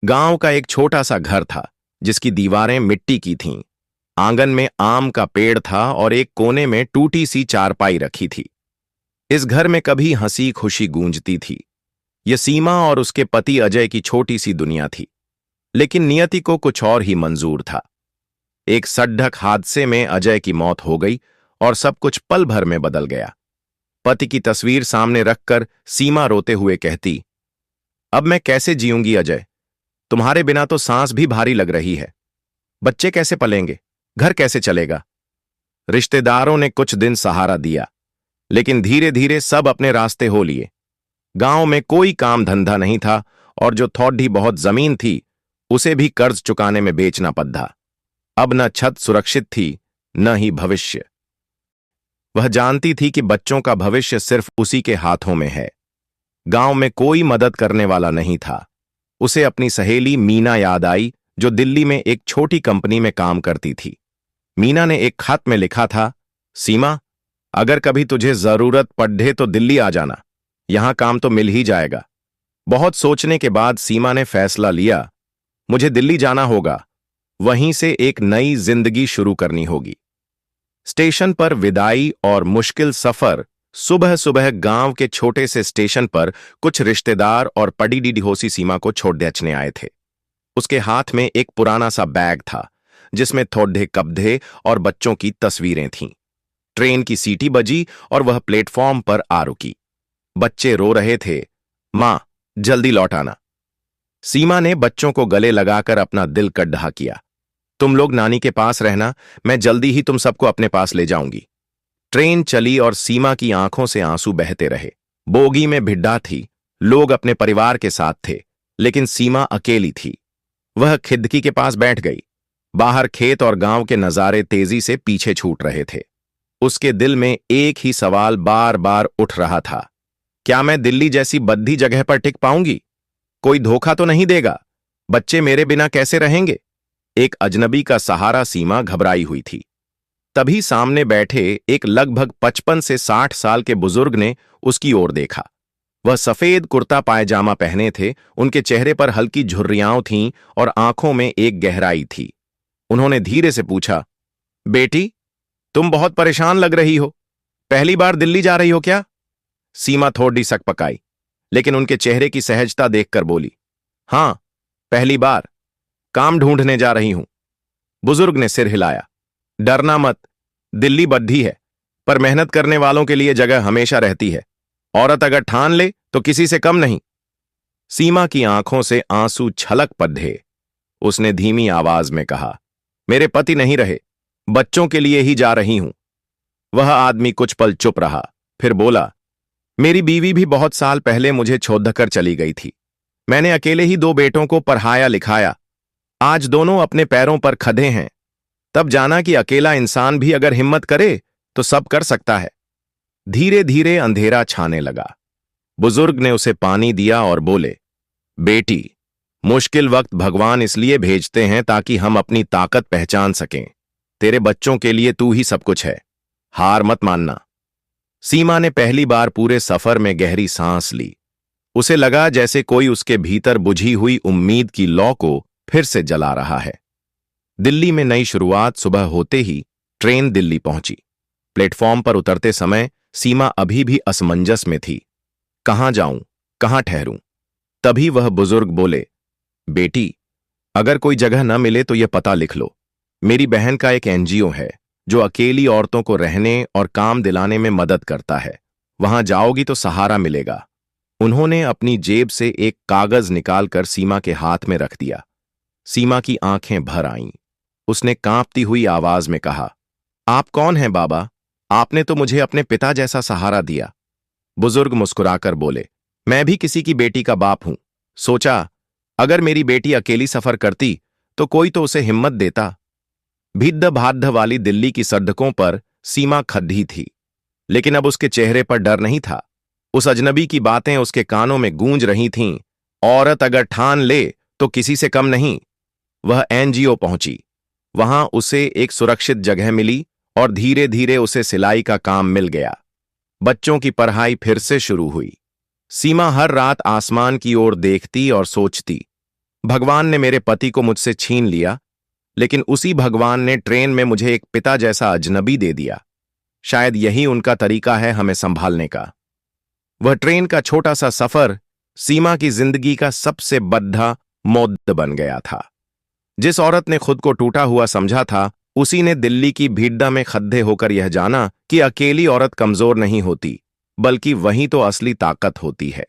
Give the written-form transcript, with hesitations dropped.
गांव का एक छोटा सा घर था जिसकी दीवारें मिट्टी की थीं। आंगन में आम का पेड़ था और एक कोने में टूटी सी चारपाई रखी थी। इस घर में कभी हंसी खुशी गूंजती थी। यह सीमा और उसके पति अजय की छोटी सी दुनिया थी। लेकिन नियति को कुछ और ही मंजूर था। एक सड़क हादसे में अजय की मौत हो गई और सब कुछ पल भर में बदल गया। पति की तस्वीर सामने रखकर सीमा रोते हुए कहती, अब मैं कैसे जीऊंगी अजय? तुम्हारे बिना तो सांस भी भारी लग रही है। बच्चे कैसे पलेंगे? घर कैसे चलेगा? रिश्तेदारों ने कुछ दिन सहारा दिया, लेकिन धीरे धीरे सब अपने रास्ते हो लिए। गांव में कोई काम धंधा नहीं था और जो थोड़ी बहुत जमीन थी उसे भी कर्ज चुकाने में बेचना पड़ा। अब न छत सुरक्षित थी, न ही भविष्य। वह जानती थी कि बच्चों का भविष्य सिर्फ उसी के हाथों में है। गांव में कोई मदद करने वाला नहीं था। उसे अपनी सहेली मीना याद आई, जो दिल्ली में एक छोटी कंपनी में काम करती थी। मीना ने एक खत में लिखा था, सीमा, अगर कभी तुझे जरूरत पड़े तो दिल्ली आ जाना, यहां काम तो मिल ही जाएगा। बहुत सोचने के बाद सीमा ने फैसला लिया, मुझे दिल्ली जाना होगा, वहीं से एक नई जिंदगी शुरू करनी होगी। स्टेशन पर विदाई और मुश्किल सफर। सुबह सुबह गांव के छोटे से स्टेशन पर कुछ रिश्तेदार और पड़ी डिडोसी सीमा को छोड़ देने आए थे। उसके हाथ में एक पुराना सा बैग था जिसमें थोड़े कपड़े और बच्चों की तस्वीरें थीं। ट्रेन की सीटी बजी और वह प्लेटफॉर्म पर आ रुकी। बच्चे रो रहे थे, मां जल्दी लौट आना। सीमा ने बच्चों को गले लगाकर अपना दिल कड्ढा किया, तुम लोग नानी के पास रहना, मैं जल्दी ही तुम सबको अपने पास ले जाऊंगी। ट्रेन चली और सीमा की आंखों से आंसू बहते रहे। बोगी में भिड्डा थी, लोग अपने परिवार के साथ थे, लेकिन सीमा अकेली थी। वह खिड़की के पास बैठ गई। बाहर खेत और गांव के नजारे तेजी से पीछे छूट रहे थे। उसके दिल में एक ही सवाल बार बार उठ रहा था, क्या मैं दिल्ली जैसी बद्दी जगह पर टिक पाऊंगी? कोई धोखा तो नहीं देगा? बच्चे मेरे बिना कैसे रहेंगे? एक अजनबी का सहारा सीमा घबराई हुई थी। तभी सामने बैठे एक लगभग 55 से 60 साल के बुजुर्ग ने उसकी ओर देखा। वह सफेद कुर्ता पायजामा पहने थे, उनके चेहरे पर हल्की झुर्रियां थीं और आंखों में एक गहराई थी। उन्होंने धीरे से पूछा, बेटी, तुम बहुत परेशान लग रही हो। पहली बार दिल्ली जा रही हो क्या? सीमा थोड़ी सकपकाई, लेकिन उनके चेहरे की सहजता देखकर बोली, हां, पहली बार। काम ढूंढने जा रही हूं। बुजुर्ग ने सिर हिलाया, डरना मत, दिल्ली बद्दी है, पर मेहनत करने वालों के लिए जगह हमेशा रहती है। औरत अगर ठान ले तो किसी से कम नहीं। सीमा की आंखों से आंसू छलक पड़े। उसने धीमी आवाज में कहा, मेरे पति नहीं रहे, बच्चों के लिए ही जा रही हूं। वह आदमी कुछ पल चुप रहा, फिर बोला, मेरी बीवी भी बहुत साल पहले मुझे छोड़कर चली गई थी। मैंने अकेले ही 2 बेटों को पढ़ाया लिखाया। आज दोनों अपने पैरों पर खड़े हैं। तब जाना कि अकेला इंसान भी अगर हिम्मत करे तो सब कर सकता है। धीरे धीरे अंधेरा छाने लगा। बुजुर्ग ने उसे पानी दिया और बोले, बेटी, मुश्किल वक्त भगवान इसलिए भेजते हैं ताकि हम अपनी ताकत पहचान सकें। तेरे बच्चों के लिए तू ही सब कुछ है, हार मत मानना। सीमा ने पहली बार पूरे सफर में गहरी सांस ली। उसे लगा जैसे कोई उसके भीतर बुझी हुई उम्मीद की लौ को फिर से जला रहा है। दिल्ली में नई शुरुआत। सुबह होते ही ट्रेन दिल्ली पहुंची। प्लेटफॉर्म पर उतरते समय सीमा अभी भी असमंजस में थी। कहां जाऊं, कहां ठहरूं? तभी वह बुजुर्ग बोले, बेटी, अगर कोई जगह न मिले तो यह पता लिख लो। मेरी बहन का एक एनजीओ है जो अकेली औरतों को रहने और काम दिलाने में मदद करता है। वहां जाओगी तो सहारा मिलेगा। उन्होंने अपनी जेब से एक कागज निकालकर सीमा के हाथ में रख दिया। सीमा की आंखें भर आईं। उसने कांपती हुई आवाज में कहा, आप कौन हैं बाबा? आपने तो मुझे अपने पिता जैसा सहारा दिया। बुजुर्ग मुस्कुराकर बोले, मैं भी किसी की बेटी का बाप हूं। सोचा, अगर मेरी बेटी अकेली सफर करती तो कोई तो उसे हिम्मत देता। भिद्ध भाद्ध वाली दिल्ली की सड़कों पर सीमा खड़ी थी, लेकिन अब उसके चेहरे पर डर नहीं था। उस अजनबी की बातें उसके कानों में गूंज रही थीं, औरत अगर ठान ले तो किसी से कम नहीं। वह एनजीओ पहुंची। वहां उसे एक सुरक्षित जगह मिली और धीरे धीरे उसे सिलाई का काम मिल गया। बच्चों की पढ़ाई फिर से शुरू हुई। सीमा हर रात आसमान की ओर देखती और सोचती, भगवान ने मेरे पति को मुझसे छीन लिया, लेकिन उसी भगवान ने ट्रेन में मुझे एक पिता जैसा अजनबी दे दिया। शायद यही उनका तरीका है हमें संभालने का। वह ट्रेन का छोटा सा सफर सीमा की जिंदगी का सबसे बड़ा मौद्द बन गया था। जिस औरत ने खुद को टूटा हुआ समझा था, उसी ने दिल्ली की भीड़ में खड्डे होकर यह जाना कि अकेली औरत कमजोर नहीं होती, बल्कि वही तो असली ताकत होती है।